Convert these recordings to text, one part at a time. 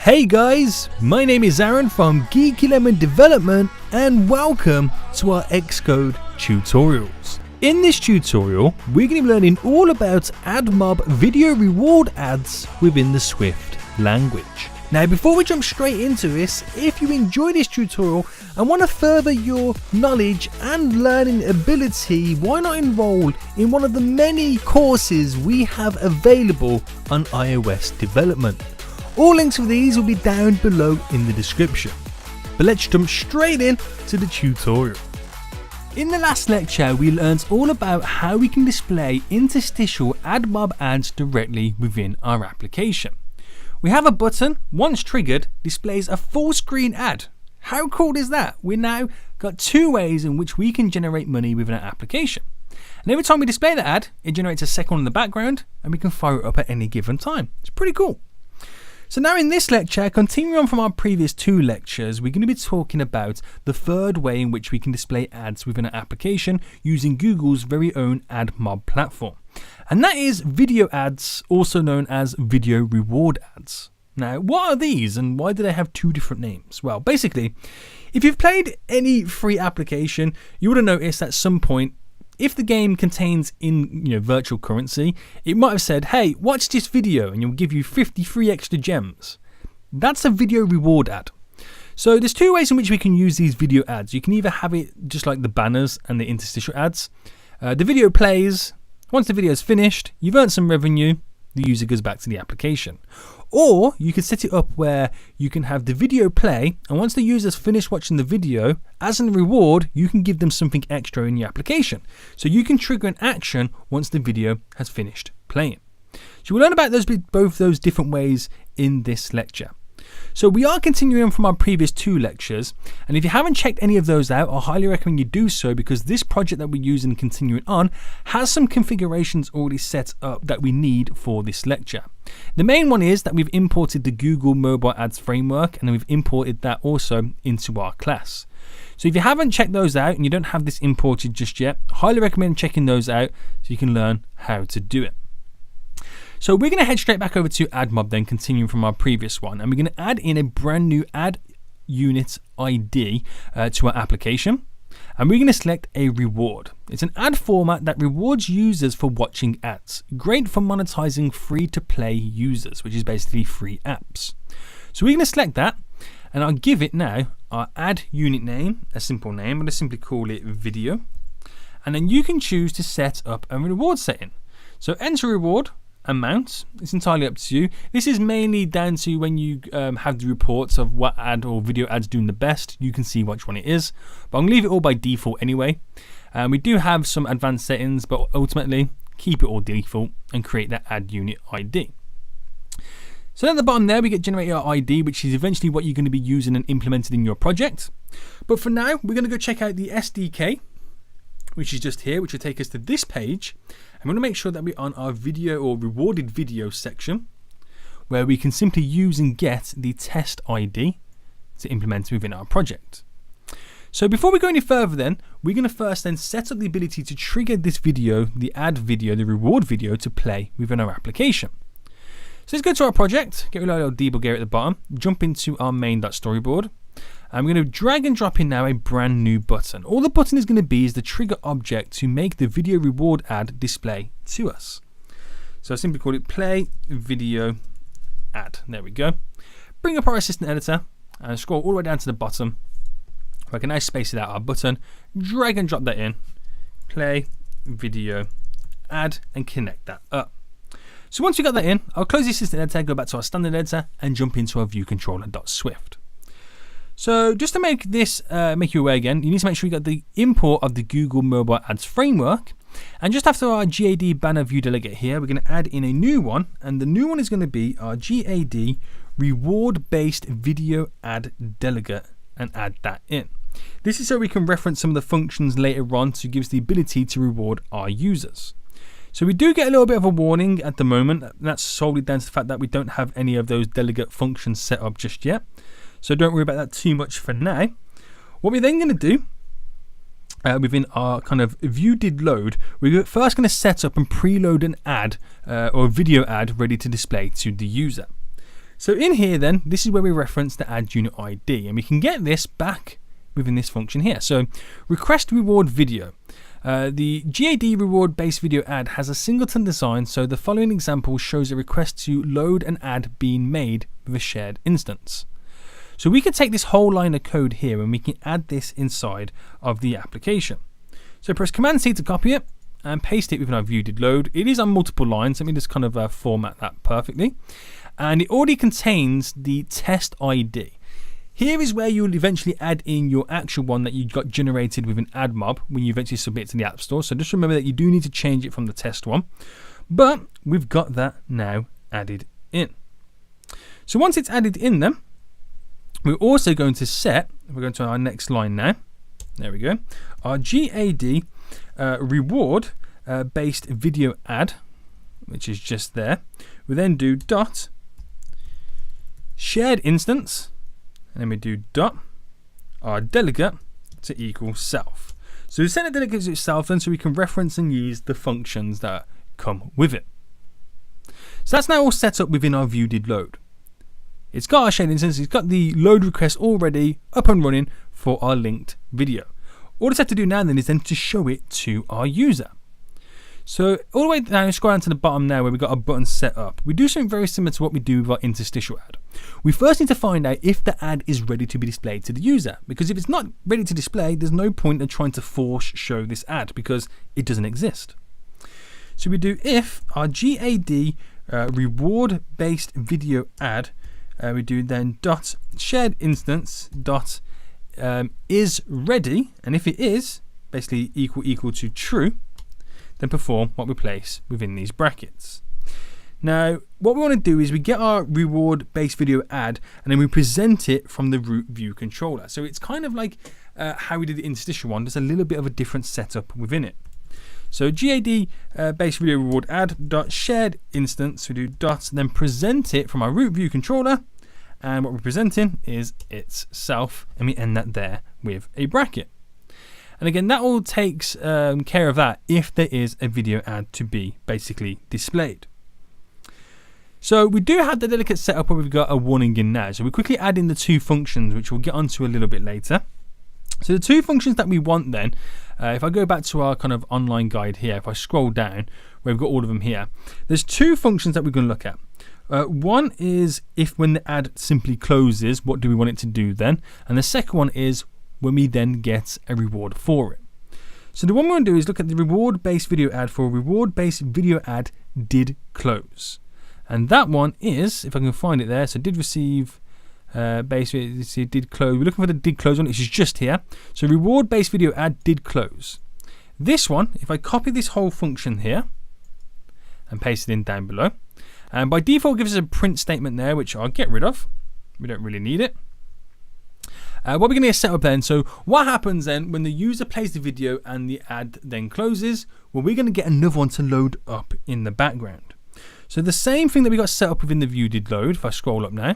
Hey guys, my name is Aaron from Geeky Development and welcome to our Xcode tutorials. In this tutorial, we're going to be learning all about AdMob video reward ads within the Swift language. Now before we jump straight into this, if you enjoy this tutorial and want to further your knowledge and learning ability, why not enroll in one of the many courses we have available on iOS development. All links for these will be down below in the description. But let's jump straight in to the tutorial. In the last lecture, we learned all about how we can display interstitial AdMob ads directly within our application. We have a button, once triggered, displays a full screen ad. How cool is that? We've now got two ways in which we can generate money within our application. And every time we display the ad, it generates a second one in the background and we can fire it up at any given time. It's pretty cool. So now in this lecture, continuing on from our previous two lectures, we're going to be talking about the third way in which we can display ads within an application using Google's very own AdMob platform. And that is video ads, also known as video reward ads. Now, what are these and why do they have two different names? Well, basically, if you've played any free application, you would have noticed at some point, if the game contains virtual currency, it might have said, hey, watch this video and it'll give you 53 extra gems. That's a video reward ad. So there's two ways in which we can use these video ads. You can either have it just like the banners and the interstitial ads. The video plays. Once the video is finished, you've earned some revenue, the user goes back to the application. Or you can set it up where you can have the video play, and once the user's finished watching the video, as a reward, you can give them something extra in your application. So you can trigger an action once the video has finished playing. So we'll learn about both those different ways in this lecture. So we are continuing from our previous two lectures, and if you haven't checked any of those out, I highly recommend you do so because this project that we're using and continuing on has some configurations already set up that we need for this lecture. The main one is that we've imported the Google Mobile Ads framework and then we've imported that also into our class. So if you haven't checked those out and you don't have this imported just yet, I highly recommend checking those out so you can learn how to do it. So we're going to head straight back over to AdMob then, continuing from our previous one, and we're going to add in a brand new ad unit ID to our application, and we're going to select a reward. It's an ad format that rewards users for watching ads. Great for monetizing free-to-play users, which is basically free apps. So we're going to select that, and I'll give it now our ad unit name, a simple name. I'm going to simply call it video, and then you can choose to set up a reward setting. So enter reward. Amount, it's entirely up to you. This is mainly down to when you have the reports of what ad or video ads doing the best, you can see which one it is, but I'm going to leave it all by default anyway. We do have some advanced settings, but ultimately keep it all default and create that ad unit ID. So at the bottom there we get generate our ID, which is eventually what you're going to be using and implemented in your project. But for now we're going to go check out the SDK, which is just here, which will take us to this page. I'm going to make sure that we're on our video or rewarded video section, where we can simply use and get the test ID to implement within our project. So before we go any further then, we're going to first then set up the ability to trigger this video, the ad video, the reward video to play within our application. So let's go to our project, get rid of our little debug area at the bottom, jump into our main.storyboard. I'm going to drag and drop in now a brand new button. All the button is going to be is the trigger object to make the video reward ad display to us. So I simply call it play video ad. There we go. Bring up our assistant editor and scroll all the way down to the bottom. I can now space it out our button, drag and drop that in, play video ad, and connect that up. So once we got that in, I'll close the assistant editor, go back to our standard editor and jump into our view controller.swift. So just to make this make you aware again, you need to make sure you got the import of the Google Mobile Ads framework. And just after our GAD banner view delegate here, we're going to add in a new one. And the new one is going to be our GAD reward-based video ad delegate and add that in. This is so we can reference some of the functions later on to give us the ability to reward our users. So we do get a little bit of a warning at the moment. That's solely down to the fact that we don't have any of those delegate functions set up just yet. So don't worry about that too much for now. What we're then going to do within our kind of view did load, we're first going to set up and preload an ad or a video ad ready to display to the user. So in here then, this is where we reference the add unit ID, and we can get this back within this function here. So request reward video. The GAD reward based video ad has a singleton design, so the following example shows a request to load an ad being made with a shared instance. So we can take this whole line of code here and we can add this inside of the application. So press Command C to copy it and paste it within our view did load. It is on multiple lines. Let me just kind of format that perfectly. And it already contains the test ID. Here is where you'll eventually add in your actual one that you got generated with an AdMob when you eventually submit it to the App Store. So just remember that you do need to change it from the test one. But we've got that now added in. So once it's added in then, we're also going to set, we're going to our next line now. There we go. Our GAD reward based video ad, which is just there. We then do dot shared instance, and then we do dot our delegate to equal self. So we set a delegate to itself then, so we can reference and use the functions that come with it. So that's now all set up within our view did load. It's got our shared instance, it's got the load request already up and running for our linked video. All it's have to do now then is then to show it to our user. So all the way down, scroll down to the bottom now where we've got our button set up. We do something very similar to what we do with our interstitial ad. We first need to find out if the ad is ready to be displayed to the user, because if it's not ready to display, there's no point in trying to force show this ad because it doesn't exist. So we do if our GAD reward based video ad, we do then dot shared instance dot is ready, and if it is basically equal to true, then perform what we place within these brackets. Now what we want to do is we get our reward based video ad and then we present it from the root view controller. So it's kind of like how we did the interstitial one. There's a little bit of a different setup within it. So GAD based video reward ad dot shared instance, we do dot, then present it from our root view controller, and what we're presenting is itself, and we end that there with a bracket. And again, that all takes care of that if there is a video ad to be basically displayed. So we do have the delegate setup where we've got a warning in now. So we quickly add in the two functions, which we'll get onto a little bit later. So the two functions that we want then, if I go back to our kind of online guide here, if I scroll down, where we've got all of them here, there's two functions that we're going to look at. One is if when the ad simply closes, what do we want it to do then? And the second one is when we then get a reward for it. So the one we want to do is look at the reward based video ad for reward based video ad did close. And that one is, if I can find it there, so did receive basically did close. We're looking for the did close one, which is just here. So reward based video ad did close. This one, if I copy this whole function here and paste it in down below, and by default gives us a print statement there, which I'll get rid of. We don't really need it. What we're going to set up then, so what happens then when the user plays the video and the ad then closes? Well, we're going to get another one to load up in the background. So the same thing that we got set up within the view did load, if I scroll up now,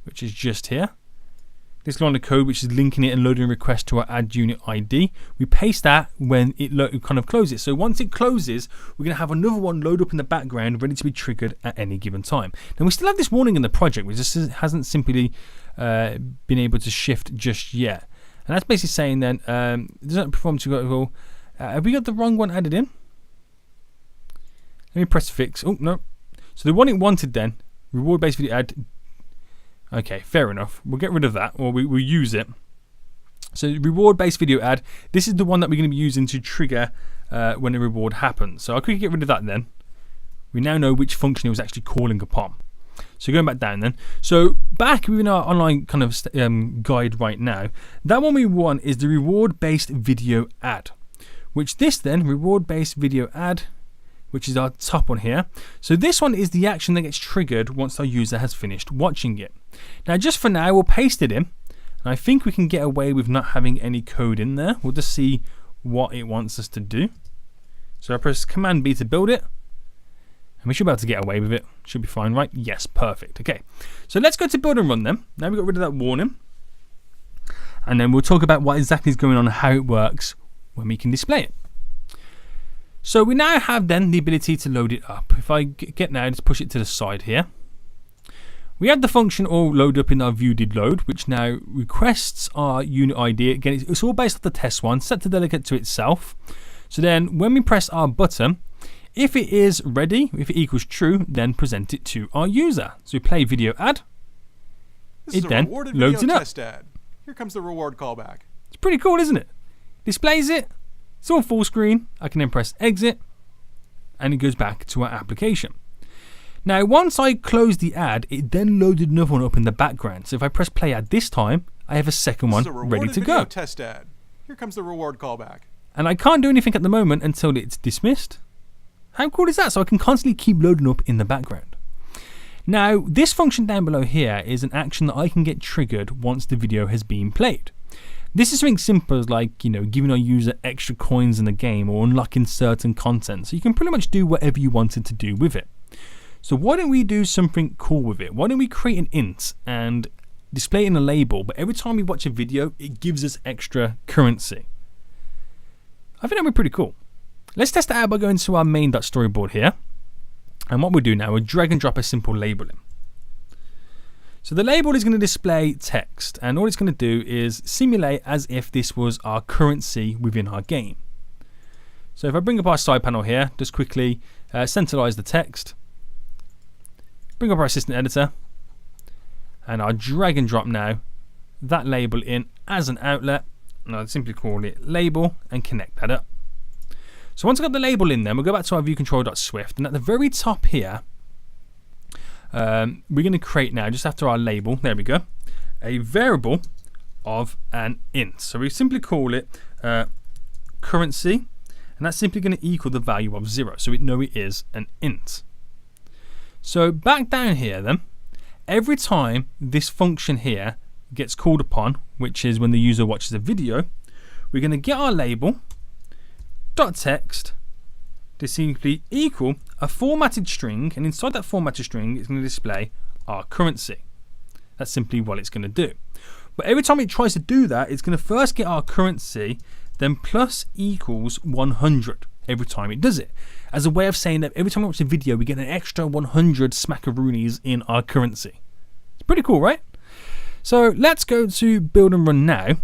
which is just here. This line of code which is linking it and loading a request to our add unit ID. We paste that when it kind of closes. So once it closes, we're going to have another one load up in the background ready to be triggered at any given time. Now we still have this warning in the project, which just hasn't simply been able to shift just yet. And that's basically saying then, does not perform to go, have we got the wrong one added in? Let me press fix. Oh, no. So the one it wanted then, reward based video ad. Okay, fair enough. We'll get rid of that, or we'll use it. So reward based video ad, this is the one that we're going to be using to trigger when a reward happens. So I'll quickly get rid of that then. We now know which function it was actually calling upon. So going back down then. So back within our online kind of guide right now, that one we want is the reward based video ad, which this then, reward based video ad, which is our top one here. So this one is the action that gets triggered once our user has finished watching it. Now just for now, we'll paste it in. And I think we can get away with not having any code in there. We'll just see what it wants us to do. So I press Command B to build it. And we should be able to get away with it. Should be fine, right? Yes, perfect. Okay, so let's go to build and run them. Now we've got rid of that warning. And then we'll talk about what exactly is going on and how it works when we can display it. So we now have then the ability to load it up. If I get now, let's push it to the side here. We have the function all load up in our view did load, which now requests our unit ID. Again, it's all based off the test one, set to delegate to itself. So then when we press our button, if it is ready, if it equals true, then present it to our user. So we play video ad. It then loads it up. Test ad. Here comes the reward callback. It's pretty cool, isn't it? Displays it. It's on full screen. I can then press exit, and it goes back to our application. Now, once I close the ad, it then loaded another one up in the background. So if I press play ad this time, I have a second one ready to go. Test ad. Here comes the reward callback. And I can't do anything at the moment until it's dismissed. How cool is that? So I can constantly keep loading up in the background. Now, this function down below here is an action that I can get triggered once the video has been played. This is something simple as like, giving our user extra coins in the game or unlocking certain content. So you can pretty much do whatever you wanted to do with it. So why don't we do something cool with it? Why don't we create an int and display it in a label, but every time we watch a video, it gives us extra currency. I think that would be pretty cool. Let's test it out by going to our main.storyboard here. And what we'll do now, we'll drag and drop a simple label in. So the label is going to display text, and all it's going to do is simulate as if this was our currency within our game. So if I bring up our side panel here, just quickly centralize the text, bring up our assistant editor, and I'll drag and drop now that label in as an outlet, and I'll simply call it label and connect that up. So once I've got the label in there, we'll go back to our viewcontroller.swift, and at the very top here, we're going to create now, just after our label, there we go, a variable of an int. So we simply call it currency, and that's simply going to equal the value of 0, so we know it is an int. So back down here then, every time this function here gets called upon, which is when the user watches a video, we're going to get our label dot text to simply equal a formatted string, and inside that formatted string it's going to display our currency. That's simply what it's going to do. But every time it tries to do that, it's going to first get our currency, then plus equals 100 every time it does it, as a way of saying that every time we watch a video we get an extra 100 smackaroonies in our currency. It's pretty cool, right? So let's go to build and run now,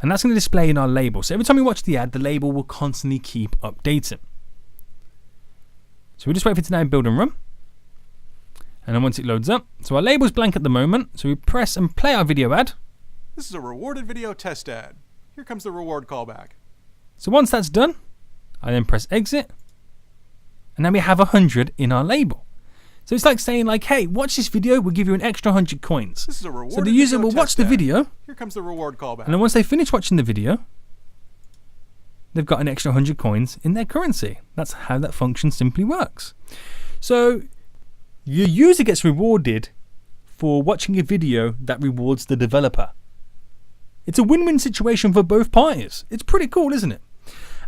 and that's going to display in our label. So every time we watch the ad, the label will constantly keep updating. So we'll just wait for it to now build and run, and then once it loads up, so our label is blank at the moment, so we press and play our video ad. This is a rewarded video test ad. Here comes the reward callback. So once that's done, I then press exit, and then we have 100 in our label. So it's like saying like, hey, watch this video, we'll give you an extra 100 coins. This is a rewarded so the user will watch the video. Here comes the reward callback. And then once they finish watching the video, they've got an extra 100 coins in their currency. That's how that function simply works. So your user gets rewarded for watching a video that rewards the developer. It's a win-win situation for both parties. It's pretty cool, isn't it?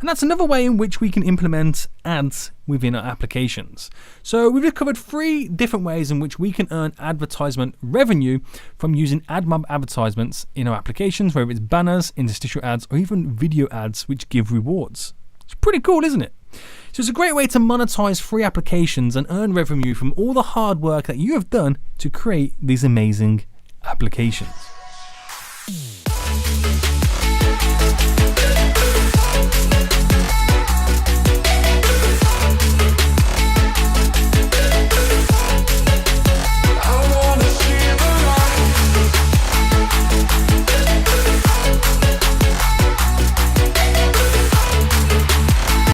And that's another way in which we can implement ads within our applications. So we've just covered 3 different ways in which we can earn advertisement revenue from using AdMob advertisements in our applications, whether it's banners, interstitial ads, or even video ads which give rewards. It's pretty cool, isn't it? So it's a great way to monetize free applications and earn revenue from all the hard work that you have done to create these amazing applications.